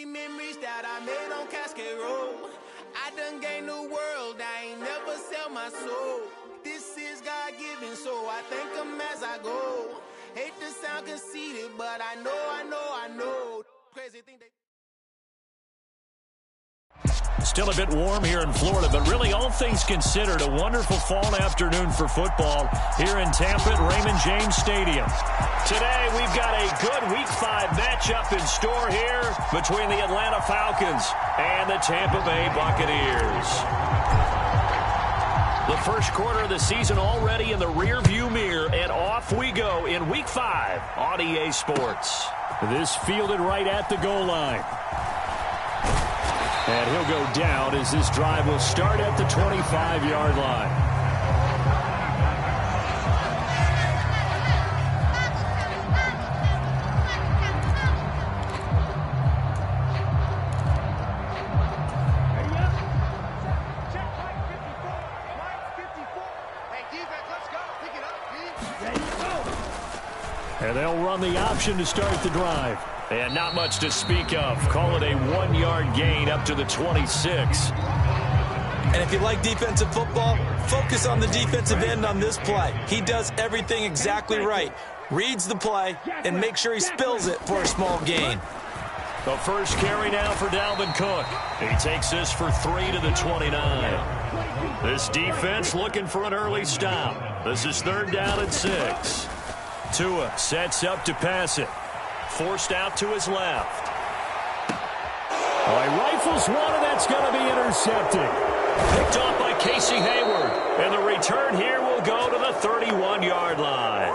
many memories that I made on Cascade Road. I done gained the world, I ain't never sell my soul. This is God-given, so I thank him as I go. Hate to sound conceited, but I know. Crazy thing they... Still a bit warm here in Florida, but really all things considered, a wonderful fall afternoon for football here in Tampa at Raymond James Stadium. Today we've got a good Week 5 matchup in store here between the Atlanta Falcons and the Tampa Bay Buccaneers. The first quarter of the season already in the rearview mirror, and off we go in Week 5 on EA Sports. This fielded right at the goal line. And he'll go down as this drive will start at the 25-yard line. And they'll run the option to start the drive. And not much to speak of. Call it a 1-yard gain up to the 26. And if you like defensive football, focus on the defensive end on this play. He does everything exactly right. Reads the play and makes sure he spills it for a small gain. The first carry now for Dalvin Cook. He takes this for 3 to the 29. This defense looking for an early stop. This is 3rd down and 6. Tua sets up to pass it. Forced out to his left. He rifles one, and that's going to be intercepted. Picked off by Casey Hayward. And the return here will go to the 31-yard line.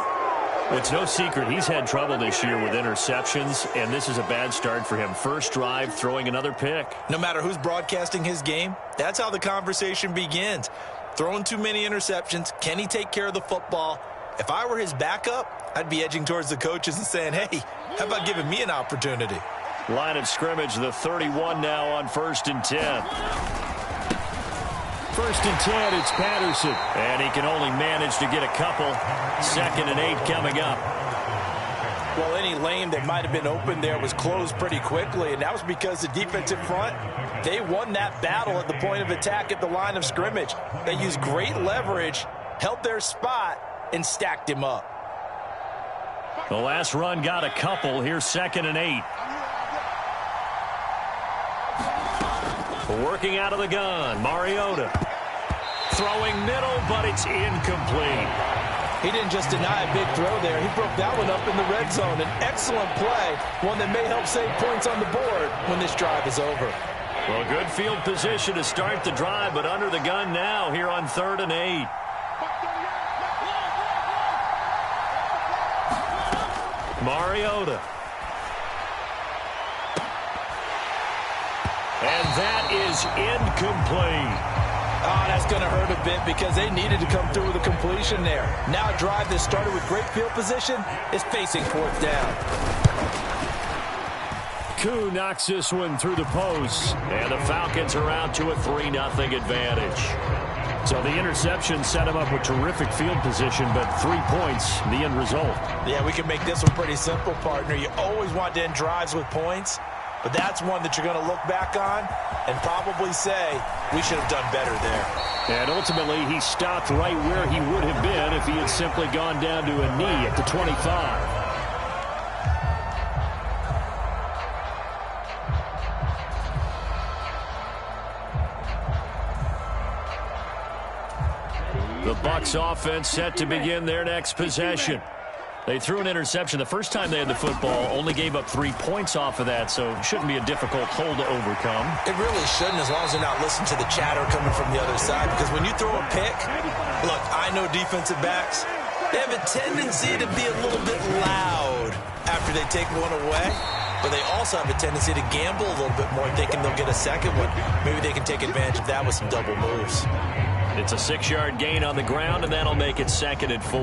It's no secret he's had trouble this year with interceptions, and this is a bad start for him. First drive, throwing another pick. No matter who's broadcasting his game, that's how the conversation begins. Throwing too many interceptions. Can he take care of the football? If I were his backup, I'd be edging towards the coaches and saying, hey, how about giving me an opportunity? Line of scrimmage, the 31 now on 1st and 10. 1st and 10, it's Patterson. And he can only manage to get a couple. 2nd and 8 coming up. Well, any lane that might have been open there was closed pretty quickly, and that was because the defensive front, they won that battle at the point of attack at the line of scrimmage. They used great leverage, held their spot, and stacked him up. The last run got a couple. Here's 2nd and 8. Working out of the gun, Mariota. Throwing middle, but it's incomplete. He didn't just deny a big throw there. He broke that one up in the red zone. An excellent play, one that may help save points on the board when this drive is over. Well, good field position to start the drive, but under the gun now here on 3rd and 8. Mariota. And that is incomplete. Oh, that's going to hurt a bit because they needed to come through with a completion there. Now a drive that started with great field position is facing 4th down. Koo knocks this one through the post. And the Falcons are out to a 3-0 advantage. So the interception set him up with terrific field position, but 3 points, the end result. Yeah, we can make this one pretty simple, partner. You always want to end drives with points, but that's one that you're going to look back on and probably say, we should have done better there. And ultimately, he stopped right where he would have been if he had simply gone down to a knee at the 25. The Bucs offense set to begin their next possession. They threw an interception the first time they had the football, only gave up 3 points off of that, so it shouldn't be a difficult hole to overcome. It really shouldn't, as long as they're not listening to the chatter coming from the other side, because when you throw a pick, look, I know defensive backs, they have a tendency to be a little bit loud after they take one away, but they also have a tendency to gamble a little bit more, thinking they'll get a second one. Maybe they can take advantage of that with some double moves. It's a 6-yard gain on the ground, and that'll make it 2nd and 4.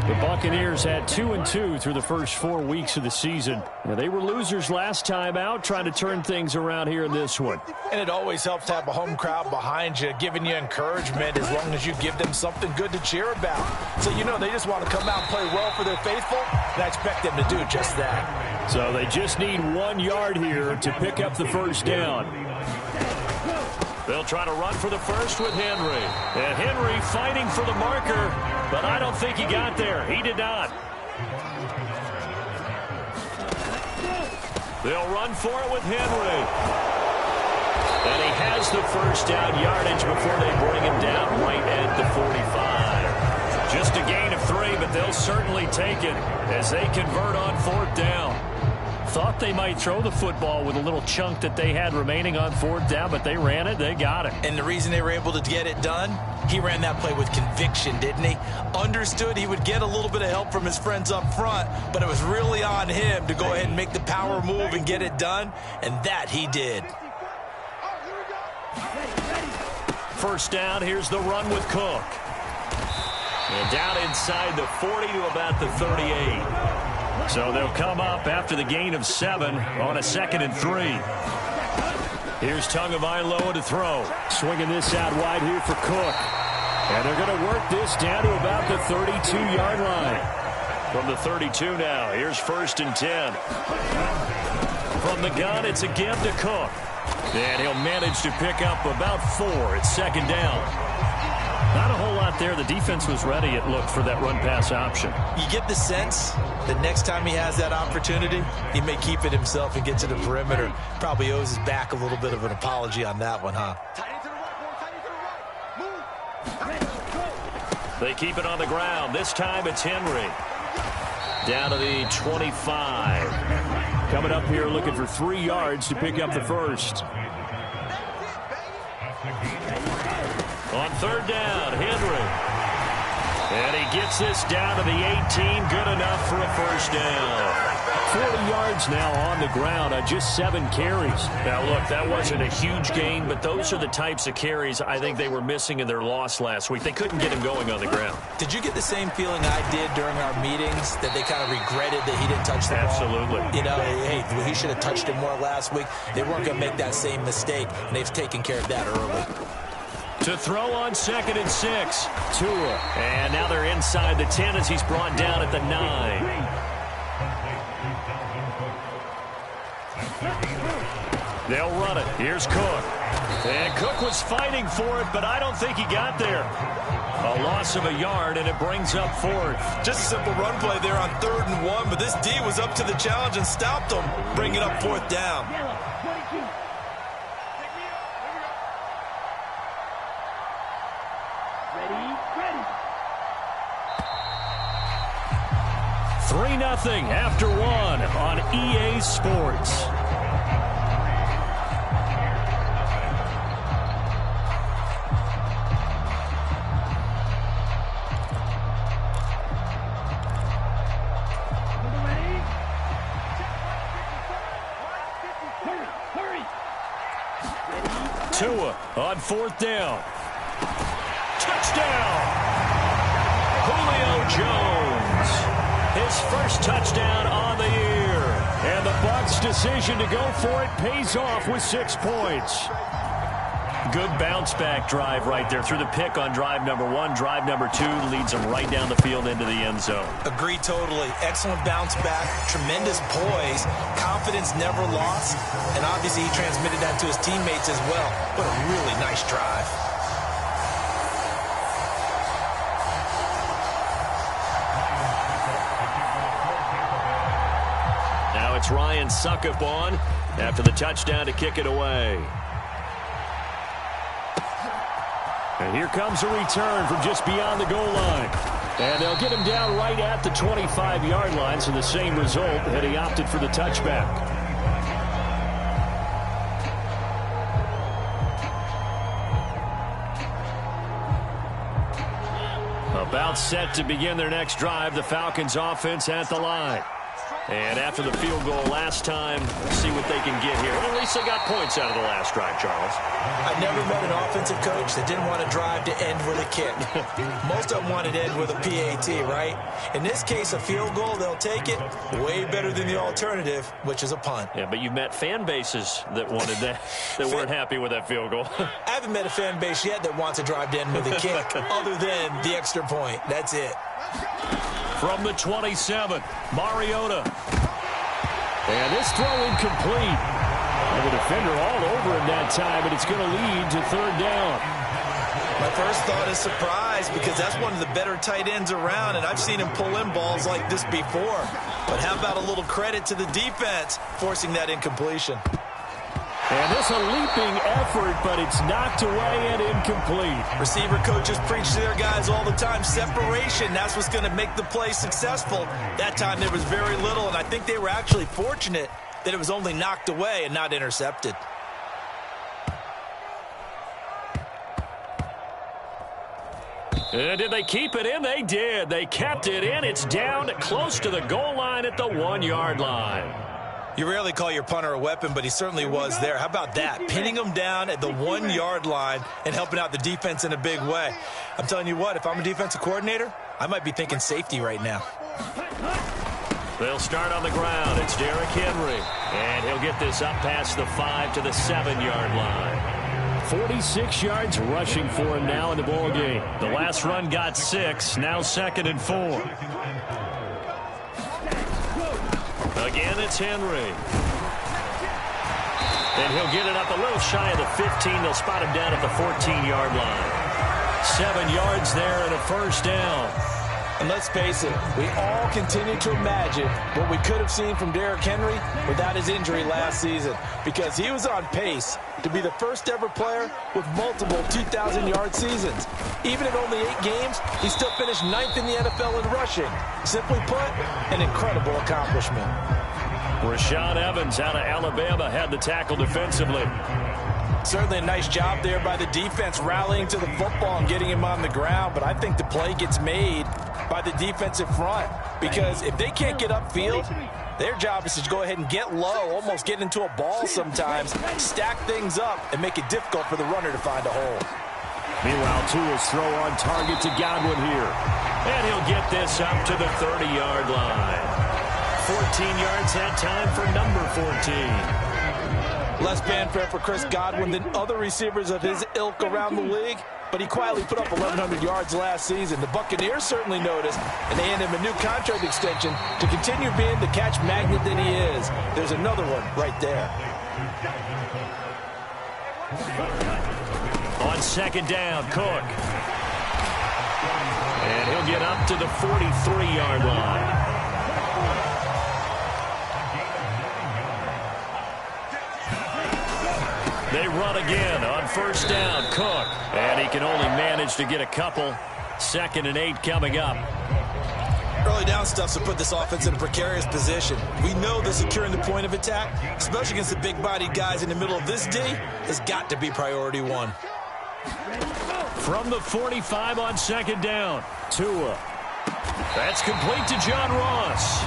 The Buccaneers had 2-2 through the first 4 weeks of the season. Now, they were losers last time out, trying to turn things around here in this one. And it always helps to have a home crowd behind you, giving you encouragement as long as you give them something good to cheer about. So, you know, they just want to come out and play well for their faithful, and I expect them to do just that. So they just need 1 yard here to pick up the first down. They'll try to run for the first with Henry. And Henry fighting for the marker, but I don't think he got there. He did not. They'll run for it with Henry. And he has the first down yardage before they bring him down right at the 45. Just a gain of 3, but they'll certainly take it as they convert on 4th down. Thought they might throw the football with a little chunk that they had remaining on 4th down, but they ran it, they got it. And the reason they were able to get it done, he ran that play with conviction, didn't he? Understood he would get a little bit of help from his friends up front, but it was really on him to go ahead and make the power move and get it done, and that he did. First down, here's the run with Cook. And down inside the 40 to about the 38. So they'll come up after the gain of 7 on a 2nd and 3. Here's Tagovailoa to throw. Swinging this out wide here for Cook. And they're going to work this down to about the 32-yard line. From the 32 now, here's 1st and 10. From the gun, it's again to Cook. And he'll manage to pick up about 4 at 2nd down. Not a whole lot there. The defense was ready, it looked, for that run-pass option. You get the sense that next time he has that opportunity, he may keep it himself and get to the perimeter. Probably owes his back a little bit of an apology on that one, huh? They keep it on the ground. This time it's Henry. Down to the 25. Coming up here looking for 3 yards to pick up the first. On 3rd down, Henry. And he gets this down to the 18. Good enough for a first down. 40 yards now on the ground on just 7 carries. Now, look, that wasn't a huge gain, but those are the types of carries I think they were missing in their loss last week. They couldn't get him going on the ground. Did you get the same feeling I did during our meetings, that they kind of regretted that he didn't touch the ball? Absolutely. You know, hey, he should have touched it more last week. They weren't going to make that same mistake, and they've taken care of that early. To throw on 2nd and 6. Tua. And now they're inside the 10 as he's brought down at the 9. They'll run it. Here's Cook. And Cook was fighting for it, but I don't think he got there. A loss of a yard, and it brings up 4th. Just a simple run play there on 3rd and 1, but this D was up to the challenge and stopped him, bringing up 4th down. Ready? 3-0 after 1 on EA Sports. Tua on 4th down. Touchdown! Julio Jones. His first touchdown on the year. And the Bucs' decision to go for it pays off with 6 points. Good bounce-back drive right there through the pick on drive number 1. Drive number 2 leads them right down the field into the end zone. Agree totally. Excellent bounce-back, tremendous poise, confidence never lost, and obviously he transmitted that to his teammates as well. What a really nice drive. Now it's Ryan Suckup on after the touchdown to kick it away. And here comes a return from just beyond the goal line. And they'll get him down right at the 25-yard line, so the same result had he opted for the touchback. About set to begin their next drive, the Falcons offense at the line. And after the field goal last time, see what they can get here. Well, at least they got points out of the last drive, Charles. I've never met an offensive coach that didn't want to drive to end with a kick. Most of them wanted to end with a PAT, right? In this case, a field goal, they'll take it. Way better than the alternative, which is a punt. Yeah, but you've met fan bases that wanted that, that weren't happy with that field goal. I haven't met a fan base yet that wants to drive to end with a kick, other than the extra point. That's it. From the 27, Mariota. And this throw incomplete. And the defender all over him that time, and it's going to lead to third down. My first thought is surprise, because that's one of the better tight ends around, and I've seen him pull in balls like this before. But how about a little credit to the defense forcing that incompletion? And this a leaping effort, but it's knocked away and incomplete. Receiver coaches preach to their guys all the time. Separation, that's what's going to make the play successful. That time there was very little, and I think they were actually fortunate that it was only knocked away and not intercepted. And did they keep it in? They did. They kept it in. It's down close to the goal line at the 1-yard line. You rarely call your punter a weapon, but he certainly was there. How about that? Pinning him down at the 1-yard line and helping out the defense in a big way. I'm telling you what, if I'm a defensive coordinator, I might be thinking safety right now. They'll start on the ground. It's Derrick Henry. And he'll get this up past the 5 to the 7-yard line. 46 yards rushing for him now in the ball game. The last run got 6. Now 2nd and 4. Again, it's Henry. And he'll get it up a little shy of the 15. They'll spot him down at the 14-yard line. 7 yards there and a first down. And let's face it, we all continue to imagine what we could have seen from Derrick Henry without his injury last season, because he was on pace to be the first ever player with multiple 2,000-yard seasons. Even in only 8 games, he still finished 9th in the NFL in rushing. Simply put, an incredible accomplishment. Rashaan Evans out of Alabama had the tackle defensively. Certainly a nice job there by the defense, rallying to the football and getting him on the ground, but I think the play gets made by the defensive front, because if they can't get upfield, their job is to go ahead and get low, almost get into a ball sometimes, stack things up, and make it difficult for the runner to find a hole. Meanwhile, Tua's throw on target to Godwin here. And he'll get this up to the 30-yard line. 14 yards that time for number 14. Less fanfare for Chris Godwin than other receivers of his ilk around the league, but he quietly put up 1,100 yards last season. The Buccaneers certainly noticed, and they handed him a new contract extension to continue being the catch magnet that he is. There's another one right there. On 2nd down, Cook. And he'll get up to the 43-yard line. They run again on 1st down, Cook. And he can only manage to get a couple. 2nd and 8 coming up. Early down stuff to put this offense in a precarious position. We know that securing the point of attack, especially against the big-bodied guys in the middle of this D, has got to be priority 1. From the 45 on 2nd down, Tua. That's complete to John Ross.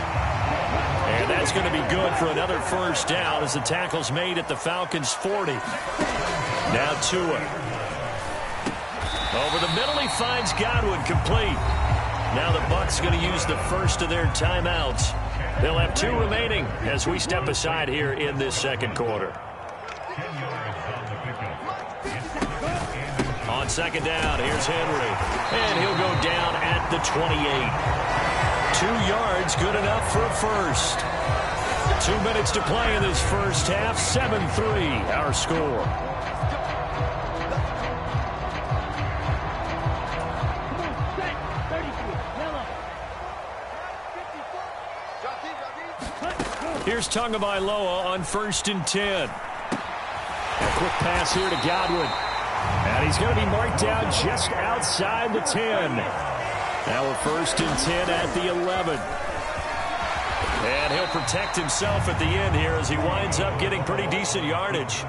And that's going to be good for another first down as the tackle's made at the Falcons' 40. Now Tua. Over the middle, he finds Godwin complete. Now the Bucs going to use the first of their timeouts. They'll have 2 remaining as we step aside here in this 2nd quarter. On 2nd down, here's Henry. And he'll go down at the 28. 2 yards, good enough for a first. 2 minutes to play in this first half. 7-3, our score. Here's Tagovailoa on 1st and 10. A quick pass here to Godwin. And he's going to be marked down just outside the 10. Now a 1st and 10 at the 11. And he'll protect himself at the end here as he winds up getting pretty decent yardage.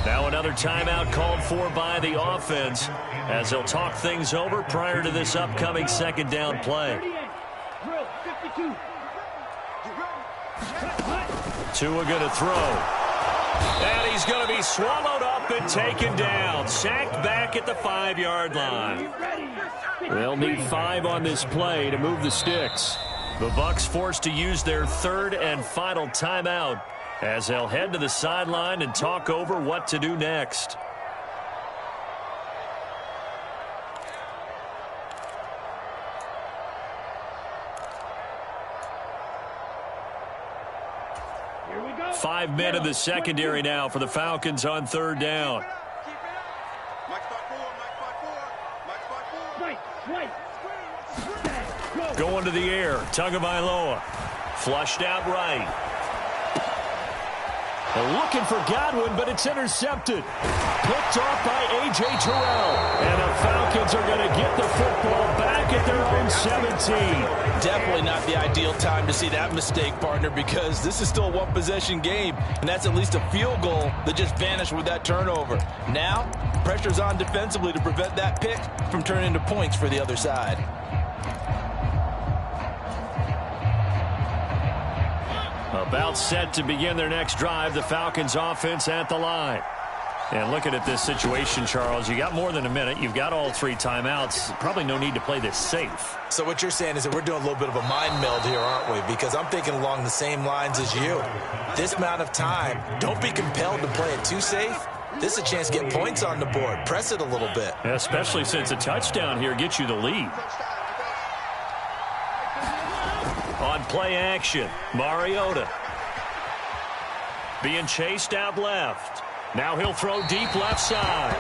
Now another timeout called for by the offense as they'll talk things over prior to this upcoming 2nd down play. Tua going to throw. And he's going to be swallowed up and taken down. Sacked back at the 5-yard line. They'll need 5 on this play to move the sticks. The Bucs forced to use their 3rd and final timeout as they'll head to the sideline and talk over what to do next. 5 men in the secondary now for the Falcons on third down. Going to the air, Tagovailoa. Flushed out right. They're looking for Godwin, but it's intercepted. Picked off by A.J. Terrell. And the Falcons are going to get the football back at their own 17. Definitely not the ideal time to see that mistake, partner, because this is still a one-possession game, and that's at least a field goal that just vanished with that turnover. Now, pressure's on defensively to prevent that pick from turning into points for the other side. About set to begin their next drive, the Falcons offense at the line. And looking at this situation, Charles, you got more than a minute. You've got all 3 timeouts. Probably no need to play this safe. So what you're saying is that we're doing a little bit of a mind meld here, aren't we? Because I'm thinking along the same lines as you. This amount of time, don't be compelled to play it too safe. This is a chance to get points on the board. Press it a little bit. Yeah, especially since a touchdown here gets you the lead. On play action, Mariota. Being chased out left. Now he'll throw deep left side.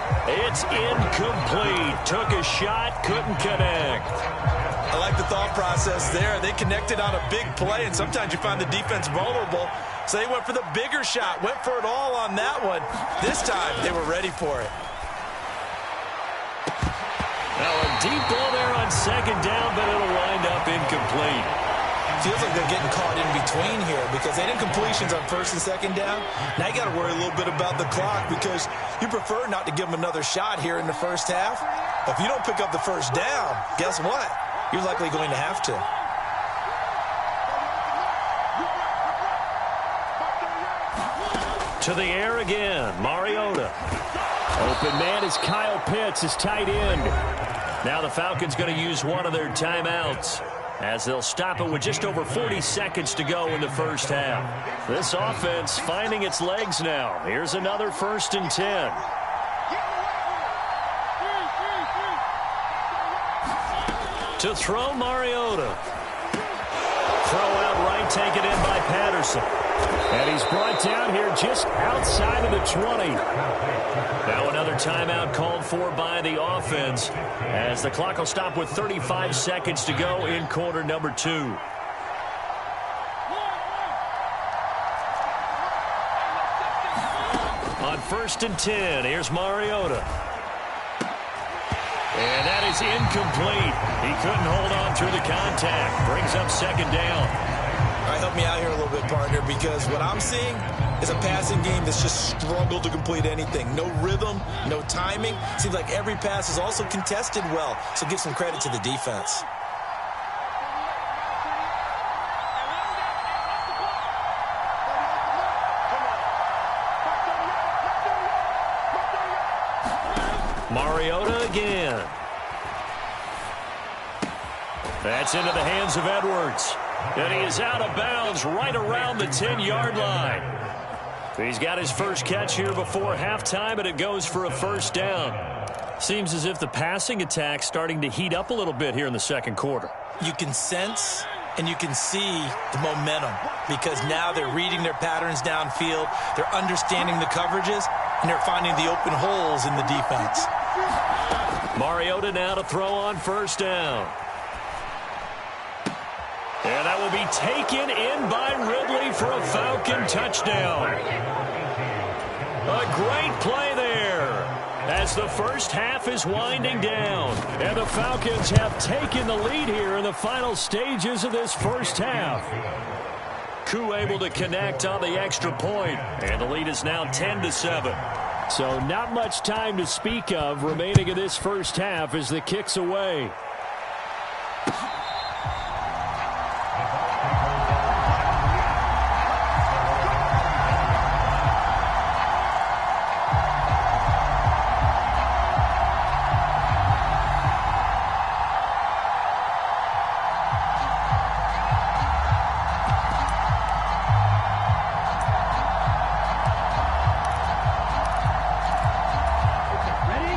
It's incomplete. Took a shot, couldn't connect. I like the thought process there. They connected on a big play, and sometimes you find the defense vulnerable. So they went for the bigger shot, went for it all on that one. This time, they were ready for it. Now a deep ball there on second down, but it'll wind up incomplete. Feels like they're getting caught in between here because they didn't completions on first and second down. Now you got to worry a little bit about the clock because you prefer not to give them another shot here in the first half. If you don't pick up the first down, guess what? You're likely going to have to. To the air again, Mariota. Open man is Kyle Pitts, his tight end. Now the Falcons going to use one of their timeouts, as they'll stop it with just over 40 seconds to go in the first half. This offense finding its legs now. Here's another 1st and 10. To throw, Mariota. Throw out right, taken in by Patterson. And he's brought down here just outside of the 20. Now another timeout called for by the offense, as the clock will stop with 35 seconds to go in quarter number 2. On 1st and 10, here's Mariota. And that is incomplete. He couldn't hold on through the contact. Brings up second down. All right, help me out here a little bit, partner, because what I'm seeing is a passing game that's just struggled to complete anything. No rhythm, no timing. Seems like every pass is also contested well, so give some credit to the defense. Mariota again. That's into the hands of Edwards. And he is out of bounds right around the 10-yard line. He's got his first catch here before halftime, and it goes for a first down. Seems as if the passing attack's starting to heat up a little bit here in the second quarter. You can sense and you can see the momentum because now they're reading their patterns downfield, they're understanding the coverages, and they're finding the open holes in the defense. Mariota now to throw on first down. And that will be taken in by Ridley for a Falcon touchdown. A great play there as the first half is winding down. And the Falcons have taken the lead here in the final stages of this first half. Koo able to connect on the extra point, and the lead is now 10-7. So not much time to speak of remaining in this first half as the kick's away.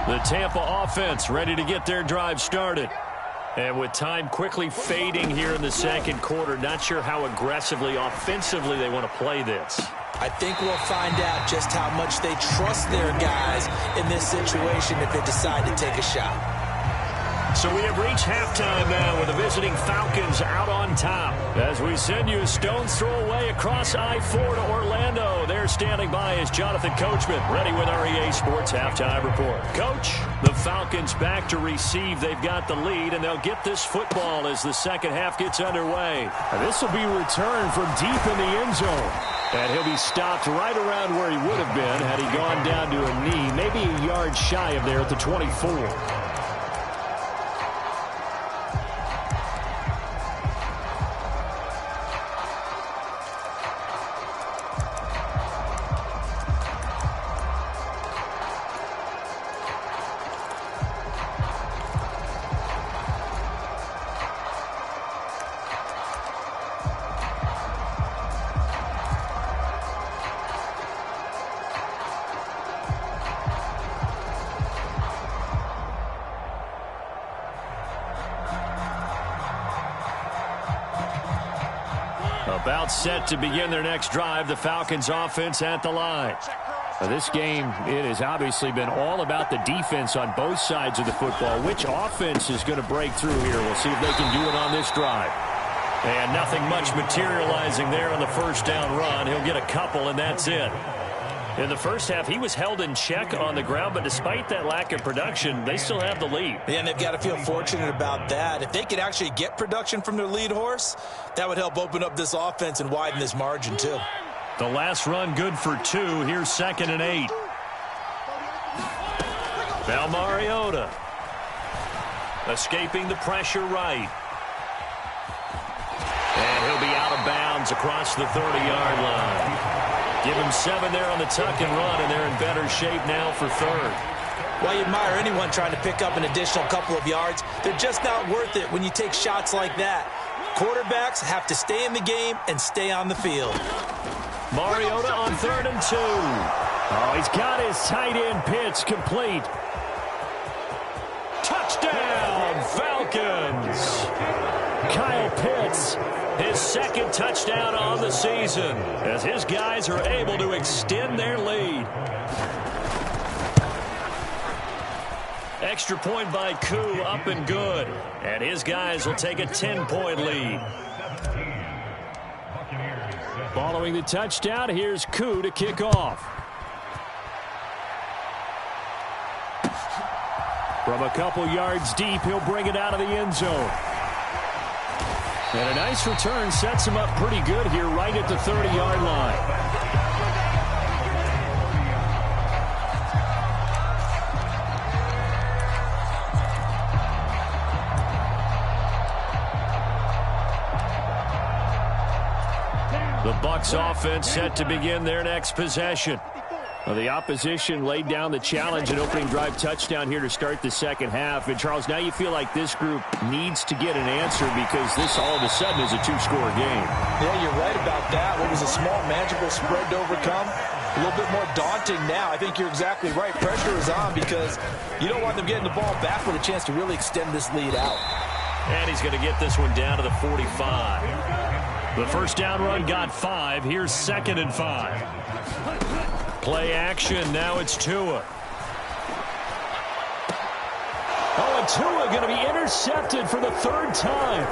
The Tampa offense ready to get their drive started. And with time quickly fading here in the second quarter, not sure how aggressively, offensively they want to play this. I think we'll find out just how much they trust their guys in this situation if they decide to take a shot. So we have reached halftime now with the visiting Falcons out on top. As we send you a stone's throw away across I-4 to Orlando. There standing by is Jonathan Coachman, ready with our EA Sports Halftime Report. Coach, the Falcons back to receive. They've got the lead, and they'll get this football as the second half gets underway. This will be returned from deep in the end zone. And he'll be stopped right around where he would have been had he gone down to a knee, maybe a yard shy of there at the 24. About set to begin their next drive, the Falcons offense at the line. This game, it has obviously been all about the defense on both sides of the football. Which offense is going to break through here? We'll see if they can do it on this drive. And nothing much materializing there on the first down run. He'll get a couple, and that's it. In the first half, he was held in check on the ground, but despite that lack of production, they still have the lead. Yeah, and they've got to feel fortunate about that. If they could actually get production from their lead horse, that would help open up this offense and widen this margin, too. The last run good for 2. Here's 2nd and 8. Now Mariota. Escaping the pressure right. And he'll be out of bounds across the 30-yard line. Give him 7 there on the tuck and run, and they're in better shape now for 3rd. Well, you admire anyone trying to pick up an additional couple of yards. They're just not worth it when you take shots like that. Quarterbacks have to stay in the game and stay on the field. Mariota on 3rd and 2. Oh, he's got his tight end pitch complete. Touchdown, Falcons! Kyle Pitts. His 2nd touchdown on the season as his guys are able to extend their lead. Extra point by Koo, up and good. And his guys will take a 10-point lead. Following the touchdown, here's Koo to kick off. From a couple yards deep, he'll bring it out of the end zone. And a nice return sets him up pretty good here right at the 30-yard line. The Bucs offense set to begin their next possession. Well, the opposition laid down the challenge and opening drive touchdown here to start the second half. And, Charles, now you feel like this group needs to get an answer because this all of a sudden is a 2-score game. Yeah, you're right about that. What was a small, manageable spread to overcome, a little bit more daunting now. I think you're exactly right. Pressure is on because you don't want them getting the ball back with a chance to really extend this lead out. And he's going to get this one down to the 45. The first down run got 5. Here's 2nd and 5. Play action. Now it's Tua. Oh, and Tua going to be intercepted for the 3rd time.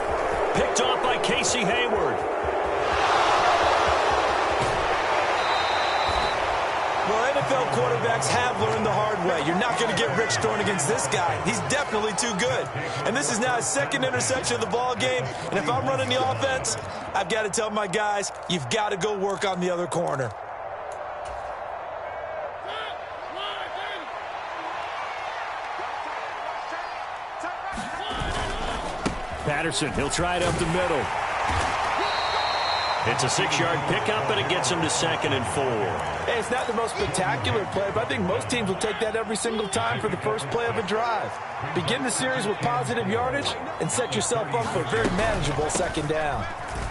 Picked off by Casey Hayward. Well, NFL quarterbacks have learned the hard way. You're not going to get rich throwing against this guy. He's definitely too good. And this is now his 2nd interception of the ball game. And if I'm running the offense, I've got to tell my guys, you've got to go work on the other corner. Patterson, he'll try it up the middle. It's a 6-yard pickup, and it gets him to 2nd and 4. Hey, it's not the most spectacular play, but I think most teams will take that every single time for the first play of a drive. Begin the series with positive yardage and set yourself up for a very manageable 2nd down.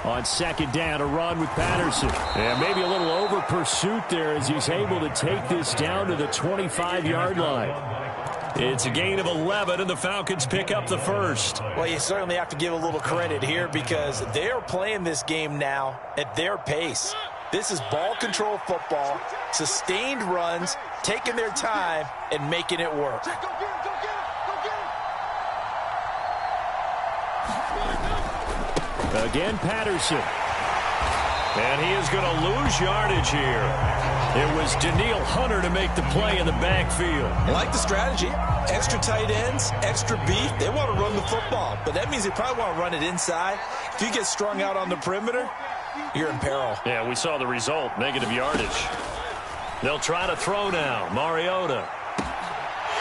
On 2nd down, a run with Patterson. And maybe a little over pursuit there as he's able to take this down to the 25-yard line. It's a gain of 11, and the Falcons pick up the first. Well, you certainly have to give a little credit here because they're playing this game now at their pace. This is ball control football, sustained runs, taking their time, and making it work. Again, Patterson. And he is going to lose yardage here. It was Daniil Hunter to make the play in the backfield. I like the strategy. Extra tight ends, extra beef. They want to run the football, but that means they probably want to run it inside. If you get strung out on the perimeter, you're in peril. Yeah, we saw the result, negative yardage. They'll try to throw now. Mariota.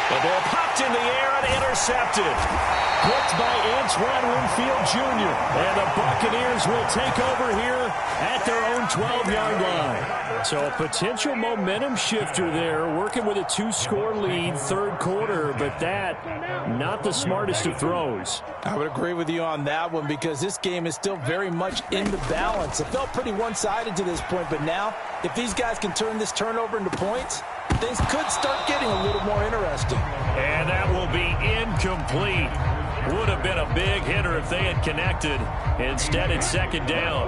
The ball popped in the air and intercepted. Picked by Antoine Winfield Jr. And the Buccaneers will take over here at their own 12-yard line. So a potential momentum shifter there, working with a 2-score lead, third quarter, but that, not the smartest of throws. I would agree with you on that one because this game is still very much in the balance. It felt pretty one-sided to this point, but now, if these guys can turn this turnover into points, things could start getting a little more interesting. And that will be incomplete. Would have been a big hitter if they had connected. Instead, it's second down.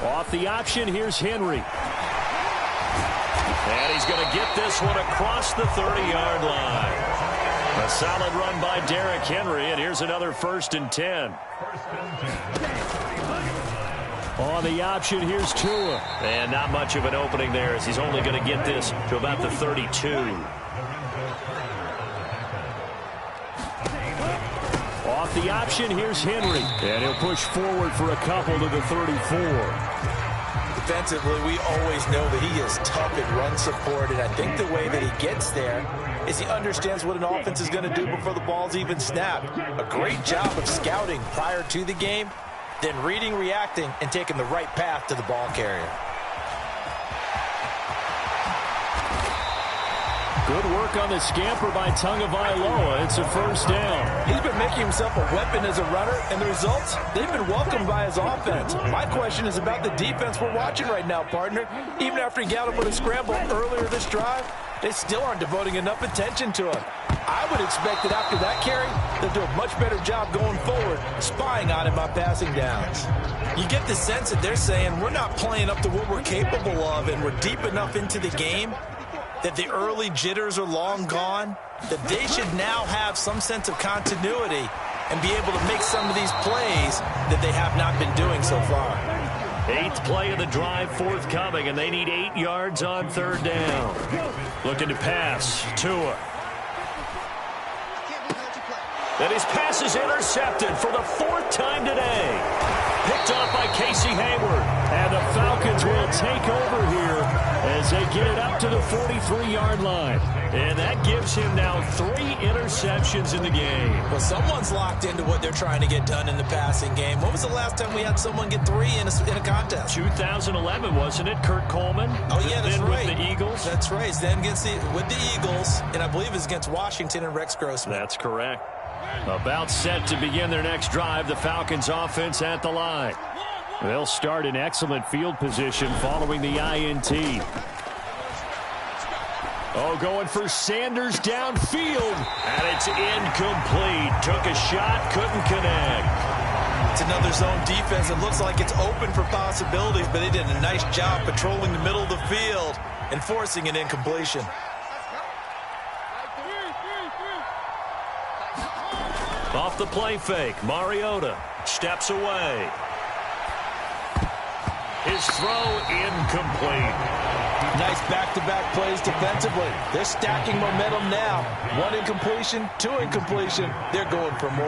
Off the option, here's Henry. And he's going to get this one across the 30-yard line. A solid run by Derrick Henry, and here's another 1st and 10. On the option, here's Tua. And not much of an opening there as he's only going to get this to about the 32. Off the option, here's Henry. And he'll push forward for a couple to the 34. Defensively, we always know that he is tough in run support, and I think the way that he gets there is he understands what an offense is going to do before the ball's even snapped. A great job of scouting prior to the game, then reading, reacting, and taking the right path to the ball carrier. Good work on the scamper by Tagovailoa. It's a first down. He's been making himself a weapon as a runner, and the results, they've been welcomed by his offense. My question is about the defense we're watching right now, partner. Even after he got him with a scramble earlier this drive, they still aren't devoting enough attention to him. I would expect that after that carry, they'll do a much better job going forward, spying on him on passing downs. You get the sense that they're saying we're not playing up to what we're capable of, and we're deep enough into the game that the early jitters are long gone, that they should now have some sense of continuity and be able to make some of these plays that they have not been doing so far. 8th play of the drive forthcoming, and they need 8 yards on 3rd down. Looking to pass. Tua. And his pass is intercepted for the 4th time today. Picked off by Casey Hayward. And the Falcons will take over here as they get it up to the 43-yard line. And that gives him now 3 interceptions in the game. Well, someone's locked into what they're trying to get done in the passing game. When was the last time we had someone get 3 in a contest? 2011, wasn't it? Kurt Coleman. Oh, yeah, that's right. With the Eagles. That's right. Then with the Eagles, and I believe it's against Washington and Rex Grossman. That's correct. About set to begin their next drive, the Falcons offense at the line. They'll start in excellent field position following the INT. Oh, going for Sanders downfield. And it's incomplete. Took a shot, couldn't connect. It's another zone defense. It looks like it's open for possibilities, but they did a nice job patrolling the middle of the field and forcing an incompletion. Off the play fake, Mariota steps away. His throw incomplete. Nice back-to-back plays defensively. They're stacking momentum now. 1 incompletion, 2 incompletion. They're going for more.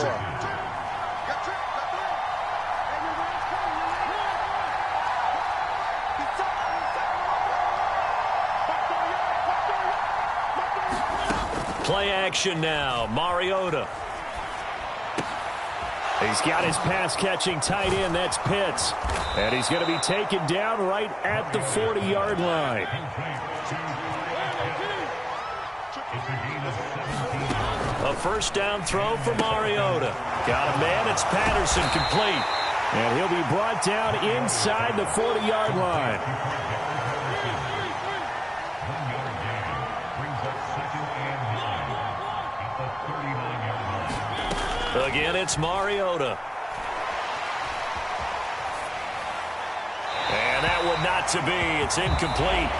Play action now, Mariota. He's got his pass-catching tight end. That's Pitts. And he's going to be taken down right at the 40-yard line. A first down throw for Mariota. Got a man. It's Patterson, complete. And he'll be brought down inside the 40-yard line. Again, it's Mariota. one not to be. It's incomplete.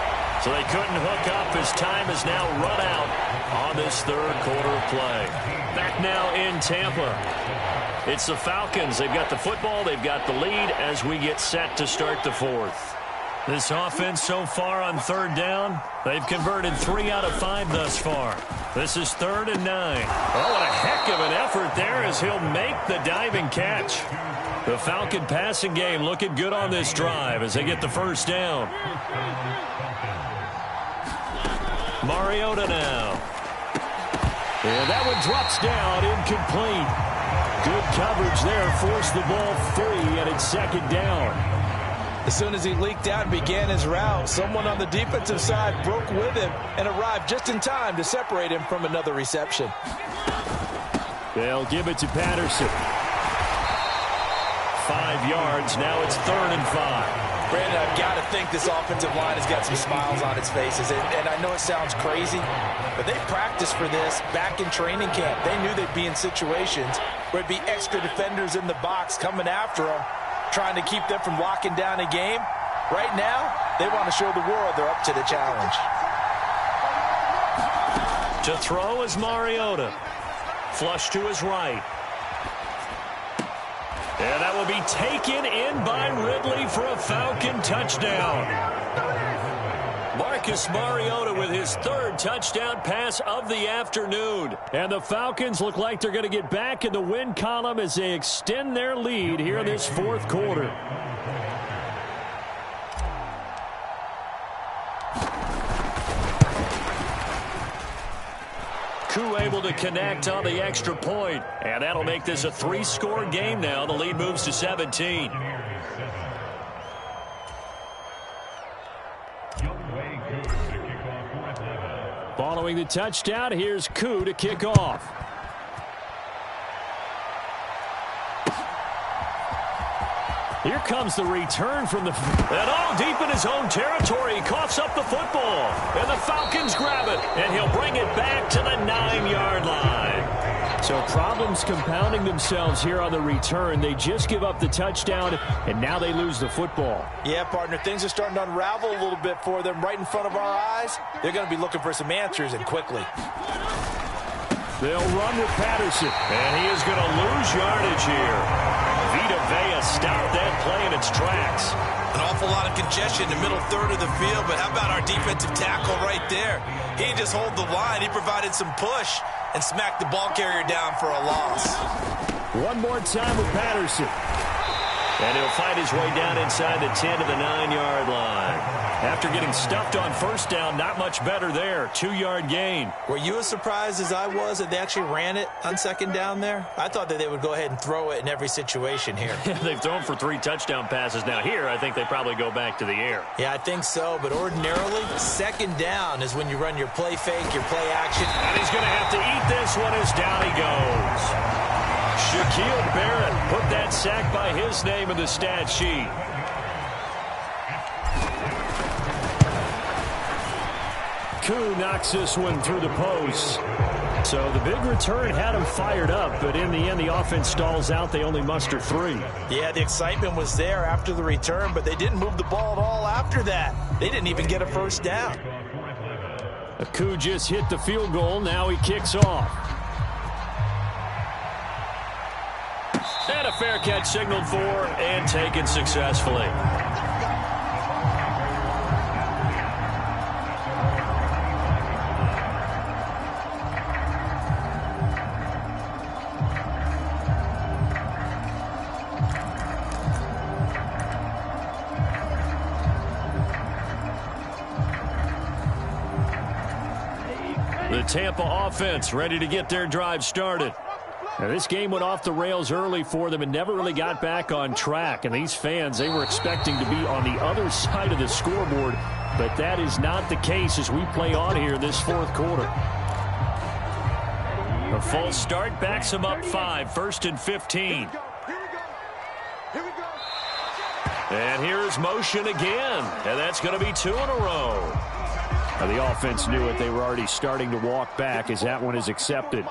So they couldn't hook up as time has now run out on this third quarter of play. Back now in Tampa. It's the Falcons. They've got the football. They've got the lead as we get set to start the fourth. This offense so far on third down, they've converted 3 out of 5 thus far. This is 3rd and 9. Oh, what a heck of an effort there as he'll make the diving catch. The Falcon passing game looking good on this drive as they get the first down. Mariota now. And that one drops down, incomplete. Good coverage there, forced the ball free, and it's 2nd down. As soon as he leaked out and began his route, someone on the defensive side broke with him and arrived just in time to separate him from another reception. They'll give it to Patterson. 5 yards. Now it's 3rd and 5. Brandon, I've got to think this offensive line has got some smiles on its faces. And I know it sounds crazy, but they practiced for this back in training camp. They knew they'd be in situations where it'd be extra defenders in the box coming after them, trying to keep them from locking down a game. Right now, they want to show the world they're up to the challenge. To throw is Mariota. Flush to his right. And that will be taken in by Ridley for a Falcon touchdown. Marcus Mariota with his 3rd touchdown pass of the afternoon. And the Falcons look like they're going to get back in the win column as they extend their lead here in this 4th quarter. Koo able to connect on the extra point. And that'll make this a 3-score game now. The lead moves to 17. Following the touchdown, here's Koo to kick off. Here comes the return from the... And all deep in his own territory. He coughs up the football. And the Falcons grab it. And he'll bring it back to the 9-yard line. So problems compounding themselves here on the return. They just give up the touchdown, and now they lose the football. Yeah, partner, things are starting to unravel a little bit for them right in front of our eyes. They're going to be looking for some answers, and quickly. They'll run with Patterson. And he is going to lose yardage here. Vita Vea stopped that play in its tracks. An awful lot of congestion in the middle third of the field, but how about our defensive tackle right there? He didn't just hold the line. He provided some push and smacked the ball carrier down for a loss. One more time with Patterson. And he'll find his way down inside the 10 to the 9-yard line. After getting stuffed on first down, not much better there. 2-yard gain. Were you as surprised as I was that they actually ran it on 2nd down there? I thought that they would go ahead and throw it in every situation here. They've thrown for 3 touchdown passes. Now here, I think they probably go back to the air. Yeah, I think so. But ordinarily, 2nd down is when you run your play fake, your play action. And he's going to have to eat this one as down he goes. Shaquille Barrett put that sack by his name in the stat sheet. Koo knocks this one through the post. So the big return had him fired up, but in the end, the offense stalls out. They only muster 3. Yeah, the excitement was there after the return, but they didn't move the ball at all after that. They didn't even get a first down. Koo just hit the field goal. Now he kicks off. And a fair catch signaled for and taken successfully. The Tampa offense ready to get their drive started. Now, this game went off the rails early for them and never really got back on track. And these fans, they were expecting to be on the other side of the scoreboard. But that is not the case as we play on here in this 4th quarter. A false start backs them up 5. 1st and 15. And here's motion again. And that's going to be 2 in a row. Now, the offense knew it. They were already starting to walk back as that one is accepted.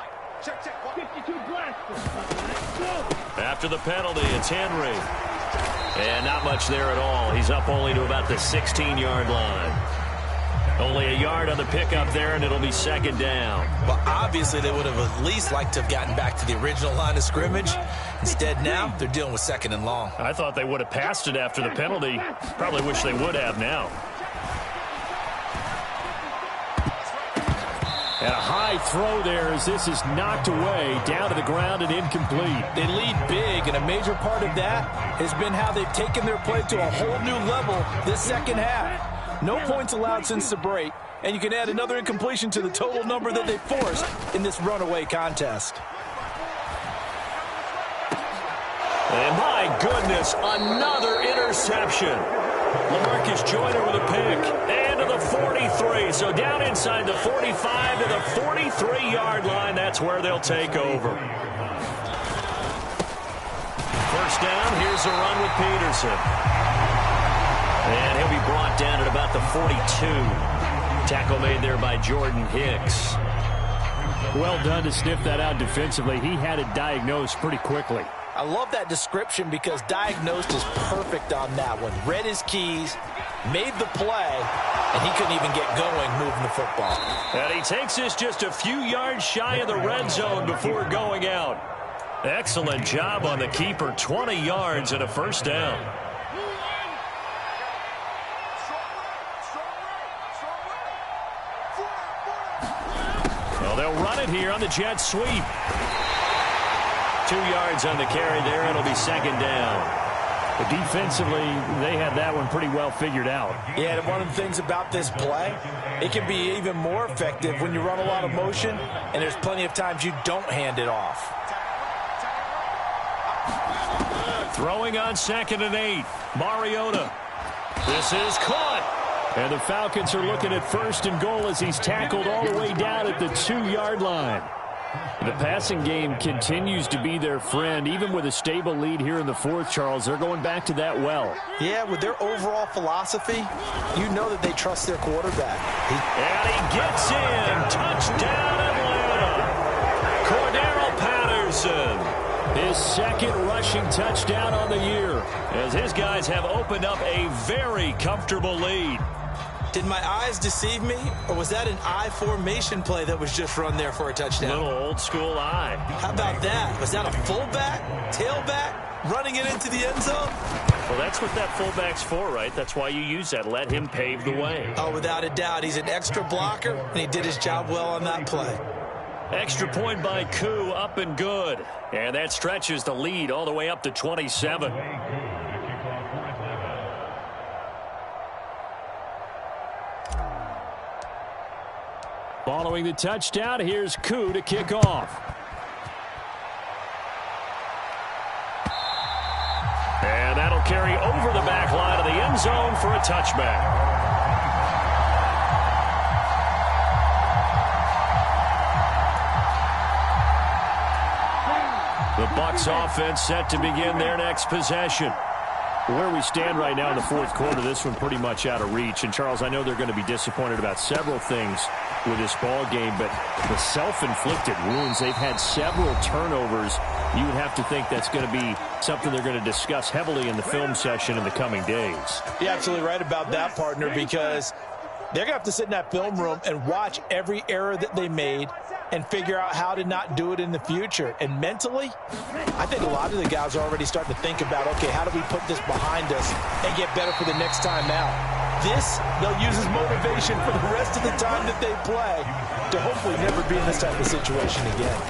After the penalty, it's Henry. And not much there at all. He's up only to about the 16-yard line. Only a yard on the pickup there, and it'll be second down. Well, obviously, they would have at least liked to have gotten back to the original line of scrimmage. Instead, now, they're dealing with second and long. I thought they would have passed it after the penalty. Probably wish they would have now. And a high throw there as this is knocked away, down to the ground and incomplete. They lead big, and a major part of that has been how they've taken their play to a whole new level this second half. No points allowed since the break, and you can add another incompletion to the total number that they forced in this runaway contest. And my goodness, another interception. LaMarcus Joyner with a pick. And to the 43. So down inside the 45 to the 43-yard line. That's where they'll take over. First down, here's a run with Peterson. And he'll be brought down at about the 42. Tackle made there by Jordan Hicks. Well done to sniff that out defensively. He had it diagnosed pretty quickly. I love that description because diagnosed is perfect on that one. Read his keys, made the play, and he couldn't even get going moving the football. And he takes this just a few yards shy of the red zone before going out. Excellent job on the keeper. 20 yards and a first down. Well, they'll run it here on the jet sweep. 2 yards on the carry there. It'll be second down. But defensively, they had that one pretty well figured out. Yeah, and one of the things about this play, it can be even more effective when you run a lot of motion, and there's plenty of times you don't hand it off. Throwing on 2nd and 8. Mariota. This is caught. And the Falcons are looking at 1st and goal as he's tackled all the way down at the 2-yard line. The passing game continues to be their friend. Even with a stable lead here in the 4th, Charles, they're going back to that well. Yeah, with their overall philosophy, you know that they trust their quarterback. And he gets in. Touchdown, Atlanta. Cordero Patterson. His 2nd rushing touchdown on the year, as his guys have opened up a very comfortable lead. Did my eyes deceive me, or was that an I formation play that was just run there for a touchdown? Little old school eye. How about that? Was that a fullback, tailback, running it into the end zone? Well, that's what that fullback's for, right? That's why you use that. Let him pave the way. Oh, without a doubt. He's an extra blocker, and he did his job well on that play. Extra point by Koo, up and good. And that stretches the lead all the way up to 27. Following the touchdown, here's Koo to kick off. And that'll carry over the back line of the end zone for a touchback. The Bucs offense set to begin their next possession. Where we stand right now in the 4th quarter, this one pretty much out of reach. And, Charles, I know they're going to be disappointed about several things with this ball game, but the self-inflicted wounds, they've had several turnovers. You would have to think that's going to be something they're going to discuss heavily in the film session in the coming days. You're absolutely right about that, partner, because they're going to have to sit in that film room and watch every error that they made and figure out how to not do it in the future. And mentally, I think a lot of the guys are already starting to think about, okay, how do we put this behind us and get better for the next time out? This, they'll use as motivation for the rest of the time that they play to hopefully never be in this type of situation again.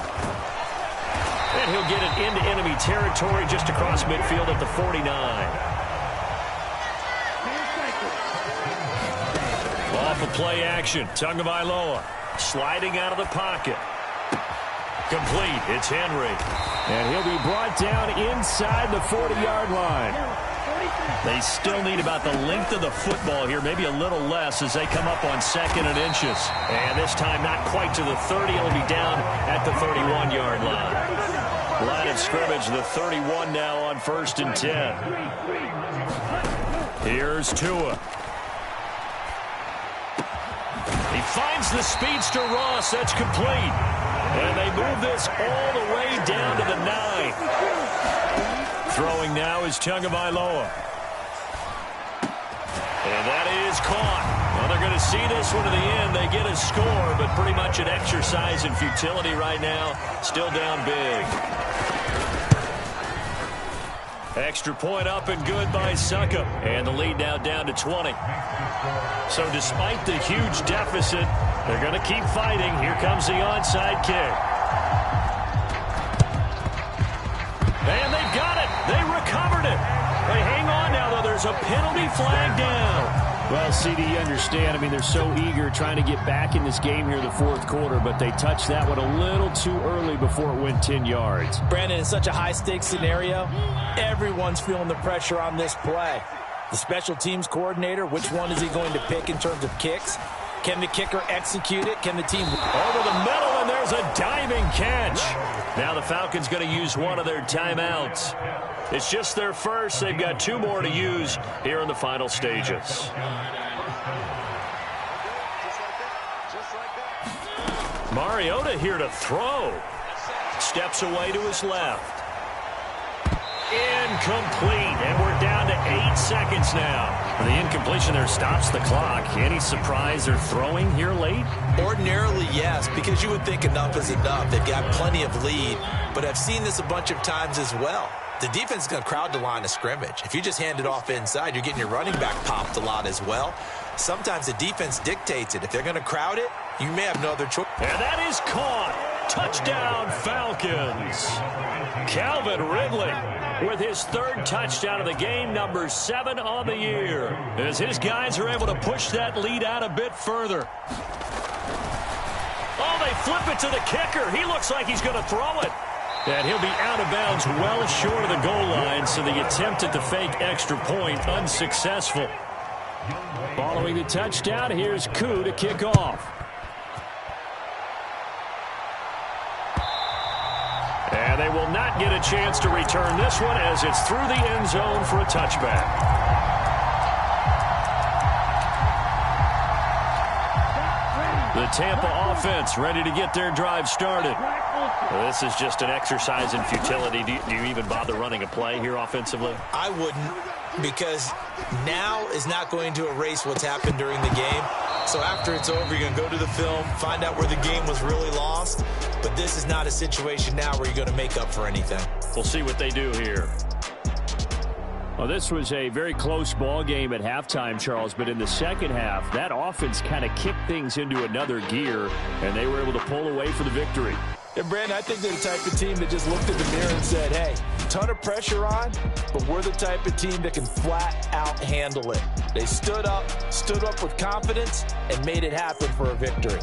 And he'll get it into enemy territory just across midfield at the 49. Off of play action, Tagovailoa sliding out of the pocket. Complete, it's Henry. And he'll be brought down inside the 40-yard line. They still need about the length of the football here, maybe a little less as they come up on 2nd and inches. And this time not quite to the 30, it'll be down at the 31-yard line. Line of scrimmage, the 31 now on 1st and 10. Here's Tua. He finds the speedster Ross. That's complete. And they move this all the way down to the 9. Throwing now is Tagovailoa. And that is caught. Well, they're going to see this one to the end. They get a score, but pretty much an exercise in futility right now. Still down big. Extra point up and good by Suckup. And the lead now down to 20. So despite the huge deficit, they're going to keep fighting. Here comes the onside kick. And they've got it. They recovered it. They hang on now, though. There's a penalty flag down. Well, CD, you understand. I mean, they're so eager trying to get back in this game here in the fourth quarter, but they touched that one a little too early before it went 10 yards. Brandon, in such a high-stakes scenario, everyone's feeling the pressure on this play. The special teams coordinator, which one is he going to pick in terms of kicks? Can the kicker execute it? Can the team over the middle, and there's a diving catch. Now the Falcons going to use one of their timeouts. It's just their first. They've got 2 more to use here in the final stages. Mariota here to throw. Steps away to his left. Incomplete, and we're down to 8 seconds now. The incompletion there stops the clock. Any surprise they're throwing here late? Ordinarily, yes, because you would think enough is enough. They've got plenty of lead, but I've seen this a bunch of times as well. The defense is going to crowd the line of scrimmage. If you just hand it off inside, you're getting your running back popped a lot as well. Sometimes the defense dictates it. If they're going to crowd it, you may have no other choice. And that is caught. Touchdown, Falcons. Calvin Ridley with his 3rd touchdown of the game, number 7 on the year, as his guys are able to push that lead out a bit further. Oh, they flip it to the kicker. He looks like he's going to throw it. And he'll be out of bounds well short of the goal line, so the attempt at the fake extra point unsuccessful. Following the touchdown, here's Koo to kick off. And they will not get a chance to return this one as it's through the end zone for a touchback. The Tampa offense ready to get their drive started. Well, this is just an exercise in futility. Do you even bother running a play here offensively? I wouldn't, because now is not going to erase what's happened during the game. So after it's over, you're going to go to the film, find out where the game was really lost. But this is not a situation now where you're going to make up for anything. We'll see what they do here. Well, this was a very close ball game at halftime, Charles, but in the second half, that offense kind of kicked things into another gear, and they were able to pull away for the victory. And, Brandon, I think they're the type of team that just looked in the mirror and said, hey, ton of pressure on, but we're the type of team that can flat out handle it. They stood up with confidence, and made it happen for a victory.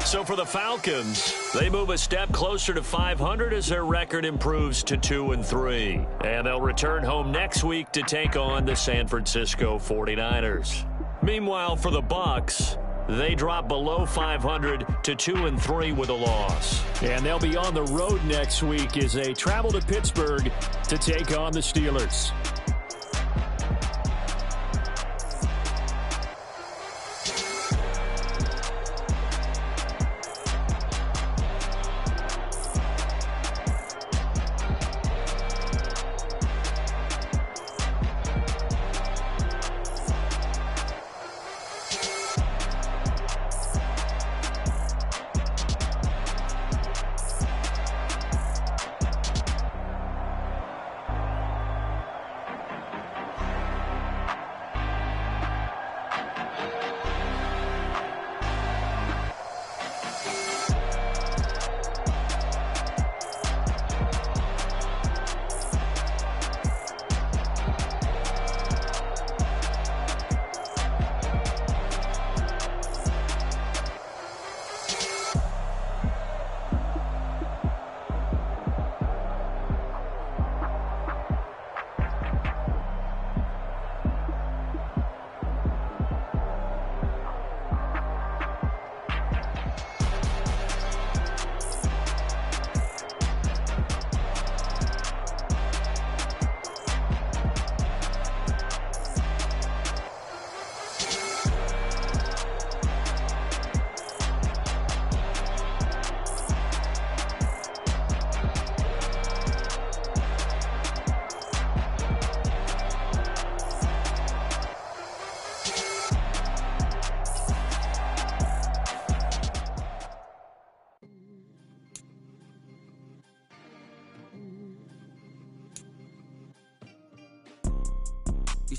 So for the Falcons, they move a step closer to 500 as their record improves to 2-3. And they'll return home next week to take on the San Francisco 49ers. Meanwhile, for the Bucs, they drop below 500 to 2-3 with a loss. And they'll be on the road next week as they travel to Pittsburgh to take on the Steelers.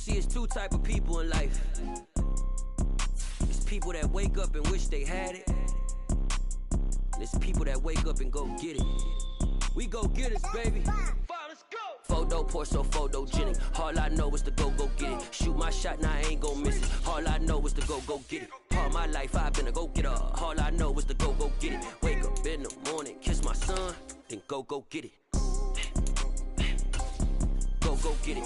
See, it's two type of people in life. It's people that wake up and wish they had it. And it's people that wake up and go get it. We go get it, baby. Let's go. Photo pour so photogenic. All I know is to go get it. Shoot my shot, now I ain't gon' miss it. All I know is to go get it. All my life I've been a go getter. All I know is to go get it. Wake up in the morning, kiss my son, then go get it. Go get it.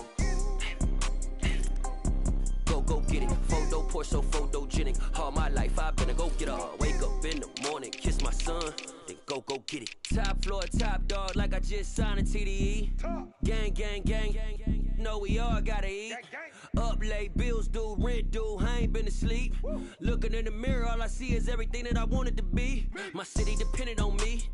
Go get it. Photo pour so photogenic. All my life I've been a go getter. Wake up in the morning, kiss my son, then go get it. Top floor, top dog, like I just signed a TDE. Gang. Know we all gotta eat. Up late, bills due, rent due, I ain't been asleep. Looking in the mirror, all I see is everything that I wanted to be. My city depended on me,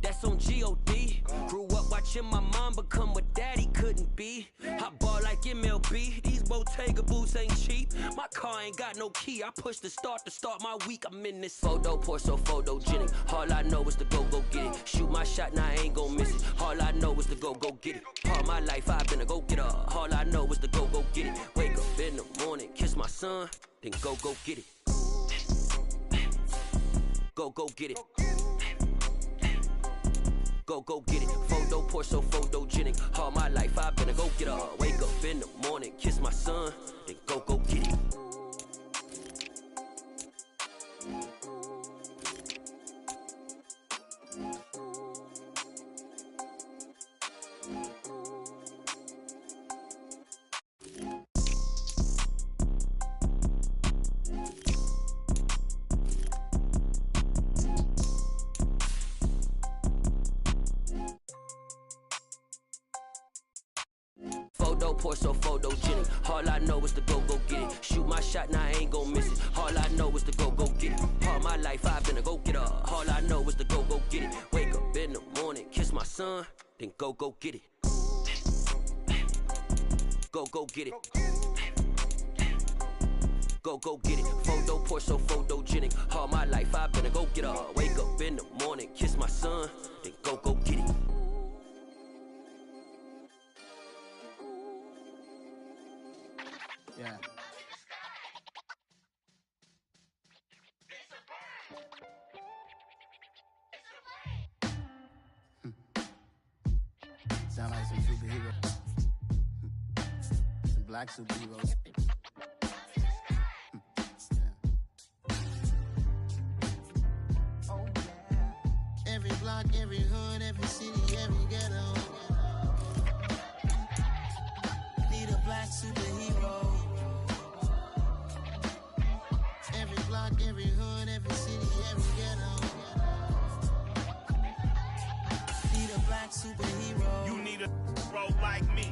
that's on G.O.D. Grew up watching my mom become what daddy couldn't be. I ball like MLB, these Bottega boots ain't cheap. My car ain't got no key, I push the start to start my week. I'm in this photo pour so photogenic. All I know is to go get it. Shoot my shot, now I ain't gon' miss it. All I know is to go get it. All my life I've been a go getter. All I know is to go get it. Wake up in the morning, kiss my son, then go get it. Go get it. Go get it. Photo pour so photogenic. All my life I've been a go getter. Wake up in the morning, kiss my son, then go get it. Photo pour so photogenic. All I know is to go get it. Shoot my shot, now I ain't gon' miss it. All I know is to go get it. All my life I've been a go getter. All I know is to go get it. Wake up in the morning, kiss my son, then go get it. Go get it. Go get it. Photo pour so photogenic. All my life I've been a go getter. Wake up in the morning, kiss my son, then go get it. Yeah. Sound like some superheroes. Some black superheroes. Oh yeah. Every block, every hood, every city, every ghetto. Need a black superhero. Every block, every hood, every city, every ghetto. Need a black superhero. You need a bro like me.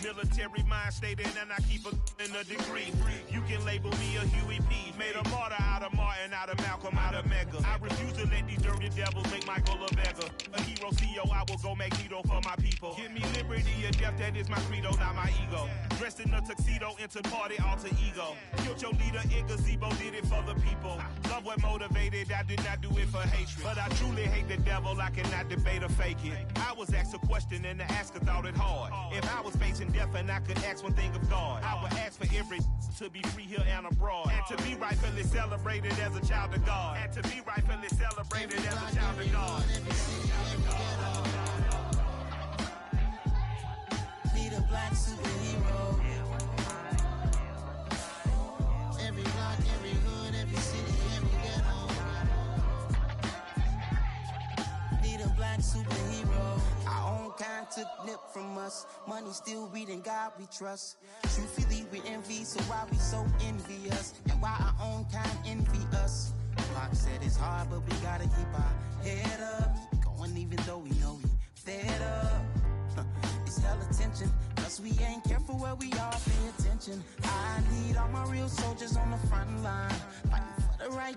Military mind stated, and I keep in a degree. You can label me a Huey P. Made a martyr out of Martin, out of Malcolm, out of Mega. I refuse to let these dirty devils make Michael a beggar. A hero CEO, I will go Magneto for my people. Give me liberty or death, that is my credo, not my ego. Dressed in a tuxedo, into party, alter ego. Killed your leader in gazebo, did it for the people. Love what motivated, I did not do it for hatred. But I truly hate the devil, I cannot debate or fake it. I was asked a question and the asker thought it hard. If I was facing death and I could ask one thing of God, I would ask for every to be free here and abroad. And to be rightfully celebrated as a child of God. And to be rightfully celebrated as a child of God. Need a black superhero. Every block, every hood, every city, every ghetto. Need a black superhero. Our own kind took nip from us. Money still reading God we trust. Truthfully we envy, so why we so envious? And why our own kind envy us? Pac said it's hard, but we gotta keep our head up. Going even though we know we fed up. It's hella tension, cause we ain't careful where we all pay attention. I need all my real soldiers on the front line, fighting for the right